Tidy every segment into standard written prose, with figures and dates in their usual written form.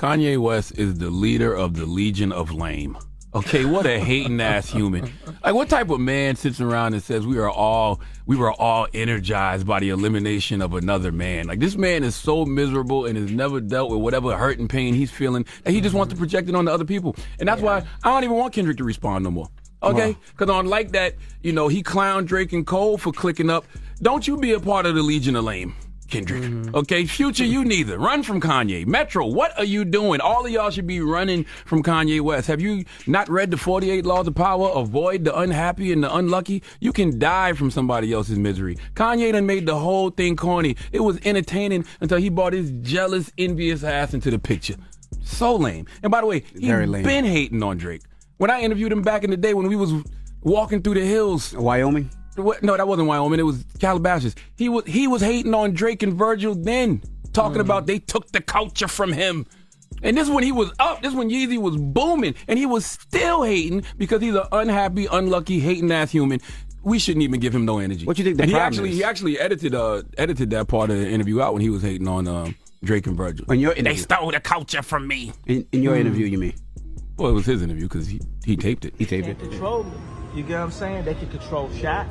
Kanye West is the leader of the Legion of Lame. Okay, what a hating ass human. Like, what type of man sits around and says we were all energized by the elimination of another man? Like, this man is so miserable and has never dealt with whatever hurt and pain he's feeling that he just wants to project it on the other people. And that's why I don't even want Kendrick to respond no more. Okay? Because on like that, he clowned Drake and Cole for clicking up. Don't you be a part of the Legion of Lame, Kendrick. Okay, Future, you neither. Run from Kanye. Metro, what are you doing? All of y'all should be running from Kanye West. Have you not read the 48 Laws of Power? Avoid the unhappy and the unlucky. You can die from somebody else's misery. Kanye done made the whole thing corny. It was entertaining until he brought his jealous, envious ass into the picture. So lame. And by the way, he's been hating on Drake. When I interviewed him back in the day when we was walking through the hills. Wyoming? No, that wasn't Wyoming. It was Calabasas. He was hating on Drake and Virgil then, talking about they took the culture from him. And this is when he was up. This is when Yeezy was booming. And he was still hating because he's an unhappy, unlucky, hating-ass human. We shouldn't even give him no energy. What you think the problem is? He actually edited that part of the interview out when he was hating on Drake and Virgil. In your interview. They stole the culture from me. In your interview, you mean? Well, it was his interview because he taped it. He taped it. Control me. You get what I'm saying? They can control Shaq.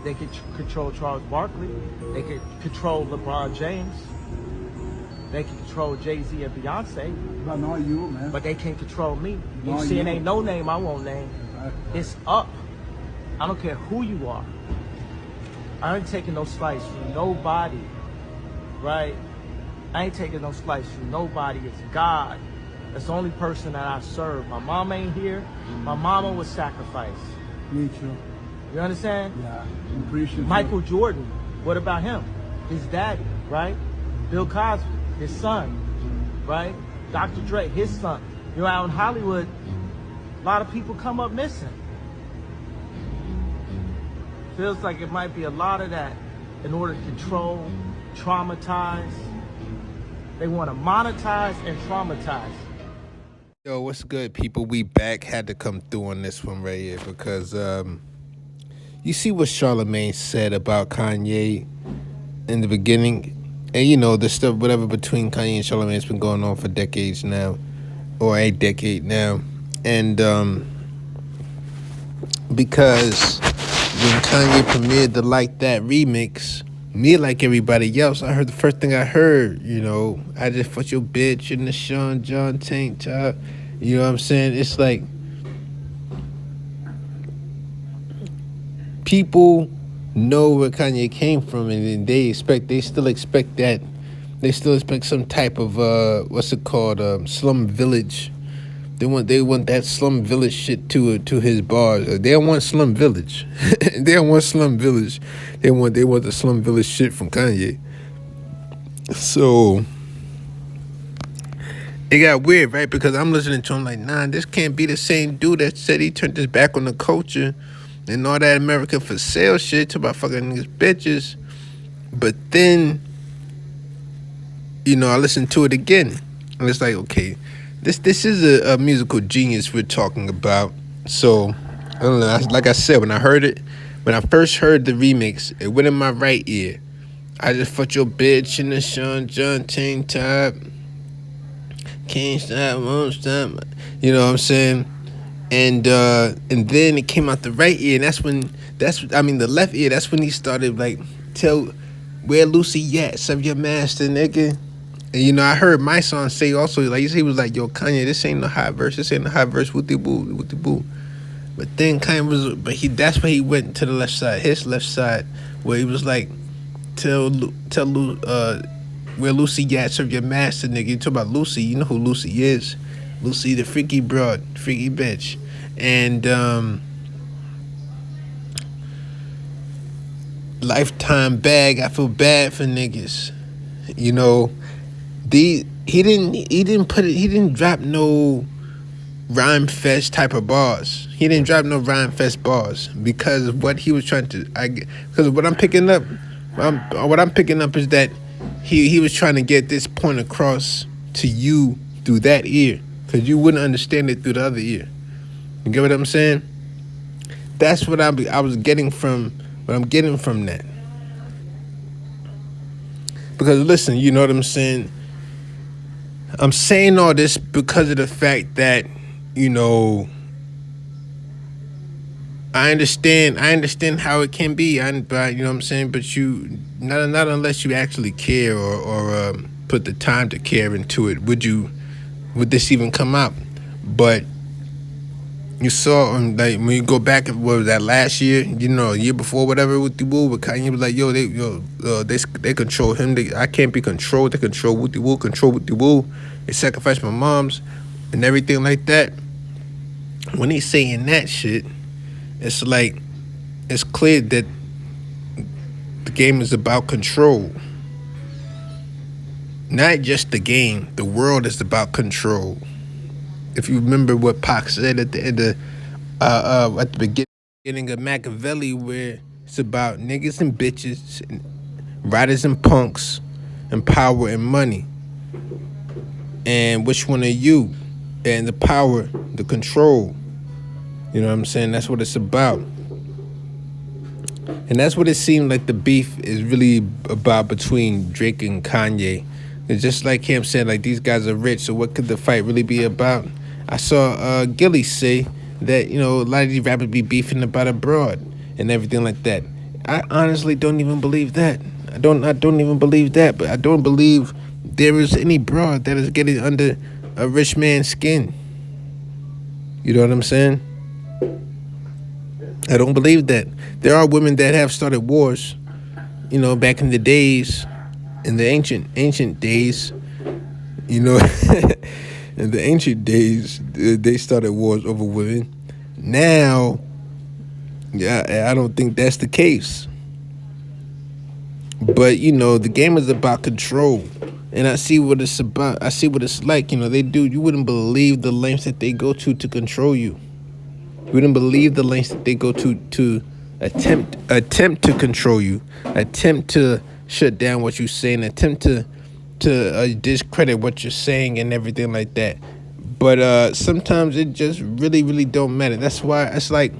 They can control Charles Barkley. They can control LeBron James. They can control Jay-Z and Beyonce. But not you, man. But they can't control me. You Not see, it you. ain't no name I won't name. Exactly. It's up. I don't care who you are. I ain't taking no slice from nobody, right? I ain't taking no slice from nobody. It's God. That's the only person that I serve. My mom ain't here. My mama was sacrificed. Me too. You understand? Yeah. Appreciate Michael Jordan, what about him? His daddy, right? Bill Cosby, his son, right? Dr. Dre, his son. Out in Hollywood, a lot of people come up missing. Feels like it might be a lot of that in order to control, traumatize. They want to monetize and traumatize. Yo, what's good, people? We back. Had to come through on this one right here because you see what Charlemagne said about Kanye in the beginning. And the stuff, whatever, between Kanye and Charlemagne has been going on for decades now, or a decade now. And because when Kanye premiered the Like That remix, me, like everybody else, I heard the first thing I heard, I just fucked your bitch in the Sean John tank top. You know what I'm saying? It's like people know where Kanye came from, and they still expect that. They still expect some type of what's it called? Slum Village. They want that Slum Village shit to his bars. They don't want Slum Village. They don't want Slum Village. They want the Slum Village shit from Kanye. So it got weird, right? Because I'm listening to him like, nah, this can't be the same dude that said he turned his back on the culture and all that America for sale shit, talk about fucking niggas bitches. But then, I listened to it again, and it's like, okay, this is a musical genius we're talking about. So, I don't know, like I said, when I first heard the remix, it went in my right ear. I just fucked your bitch in the Sean John tank top. Can't stop, won't stop. You know what I'm saying? And then it came out the right ear, and the left ear, that's when he started like, tell where Lucy at, serve your master, nigga. And I heard my son say also, like he was like, yo, Kanye, this ain't no high verse, with the boo. But then Kanye that's when he went to the left side, his left side, where he was like, tell where Lucy at, serve your master, nigga. You talk about Lucy, you know who Lucy is. Lucy, the freaky broad, freaky bitch. And lifetime bag, I feel bad for niggas. He didn't drop no rhyme fest type of bars. He didn't drop no rhyme fest bars because of what he was trying to. Because what I'm picking up is that he was trying to get this point across to you through that ear, because you wouldn't understand it through the other ear. You get what I'm saying? That's what I was getting from. What I'm getting from that. Because listen, you know what I'm saying? I'm saying all this because of the fact that, you know, I understand how it can be, but you know what I'm saying. But you not unless you actually care or put the time to care into it. Would this even come out? But you saw like when you go back, what was that last year? You know, year before, whatever, with the Woo, with Kanye was like, yo, they control him. I can't be controlled. They control Woo, control Woo. They sacrificed my moms and everything like that. When he's saying that shit, it's like it's clear that the game is about control. Not just the game. The world is about control. If you remember what Pac said at the end of at the beginning of Machiavelli, where it's about niggas and bitches, and riders and punks, and power and money. And which one are you? And the power, the control. You know what I'm saying? That's what it's about. And that's what it seemed like the beef is really about between Drake and Kanye. It's just like him saying, like, these guys are rich, so what could the fight really be about? I saw Gilly say that, you know, a lot of these rappers be beefing about a broad and everything like that. I honestly don't even believe that. I don't even believe that, but I don't believe there is any broad that is getting under a rich man's skin. You know what I'm saying? I don't believe that. There are women that have started wars, you know, back in the days, in the ancient days, you know, in the ancient days, they started wars over women. Now, yeah, I don't think that's the case. But, you know, the game is about control. And I see what it's about. I see what it's like. You know, you wouldn't believe the lengths that they go to control you. You wouldn't believe the lengths that they go to attempt to control you, attempt to shut down what you say, and attempt to discredit what you're saying and everything like that. But sometimes it just really don't matter. That's why it's like,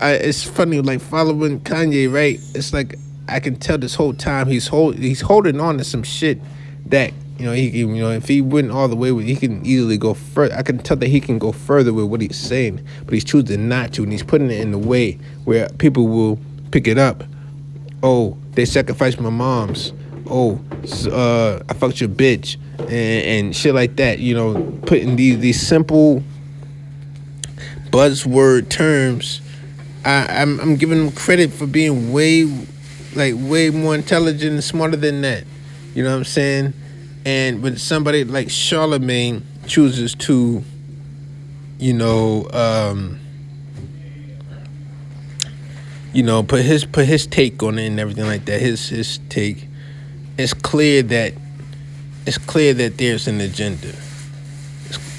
it's funny, like following Kanye, right? It's like I can tell this whole time he's holding on to some shit that, you know, if he went all the way with, he can easily go further. I can tell that he can go further with what he's saying, but he's choosing not to, and he's putting it in a way where people will pick it up. Oh, they sacrificed my moms. Oh, I fucked your bitch, and shit like that. You know, putting these simple buzzword terms. I'm giving them credit for being way more intelligent and smarter than that. You know what I'm saying? And when somebody like Charlemagne chooses to, you know, put his take on it and everything like that, his take, it's clear that there's an agenda.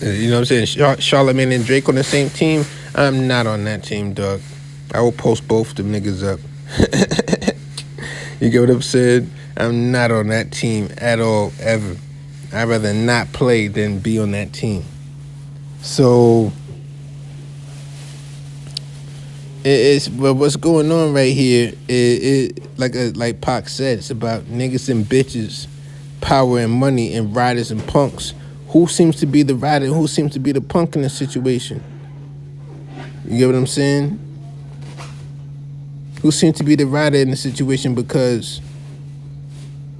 You know what I'm saying? Charlemagne and Drake on the same team. I'm not on that team, dog. I will post both them niggas up. You get what I'm saying? I'm not on that team at all, ever. I'd rather not play than be on that team. So but what's going on right here is like Pac said, it's about niggas and bitches, power and money, and riders and punks. Who seems to be the rider and who seems to be the punk in this situation? You get what I'm saying? Who seems to be the rider in the situation? Because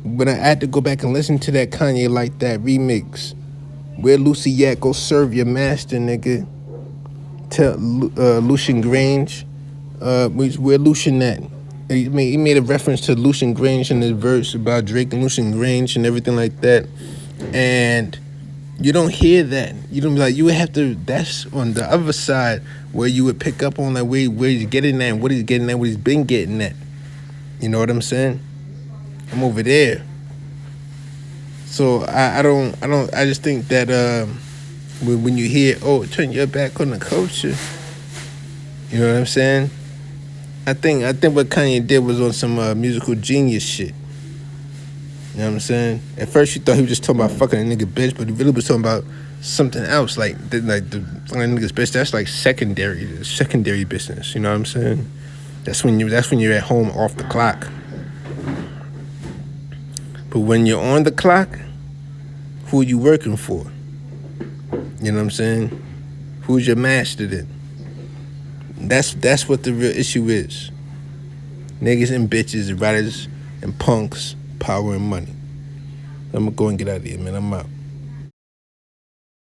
when I had to go back and listen to that Kanye Like That remix, where Lucy at, go serve your master, nigga. Tell Lucian Grange, where Lucian at? He made a reference to Lucian Grange in his verse about Drake and Lucian Grange and everything like that. And you don't hear that. You don't be like, you would have to, that's on the other side where you would pick up on like where he's getting at and what he's getting at, what he's been getting at. You know what I'm saying? I'm over there. So I just think that when you hear, oh, turn your back on the culture, you know what I'm saying? I think what Kanye did was on some musical genius shit. You know what I'm saying? At first you thought he was just talking about fucking a nigga bitch, but he really was talking about something else, like the fucking nigga's bitch. That's like secondary business. You know what I'm saying? That's when you're at home off the clock. But when you're on the clock, who you working for? You know what I'm saying? Who's your master then? That's what the real issue is. Niggas and bitches, writers and punks, power and money. I'm gonna go and get out of here, man. I'm out.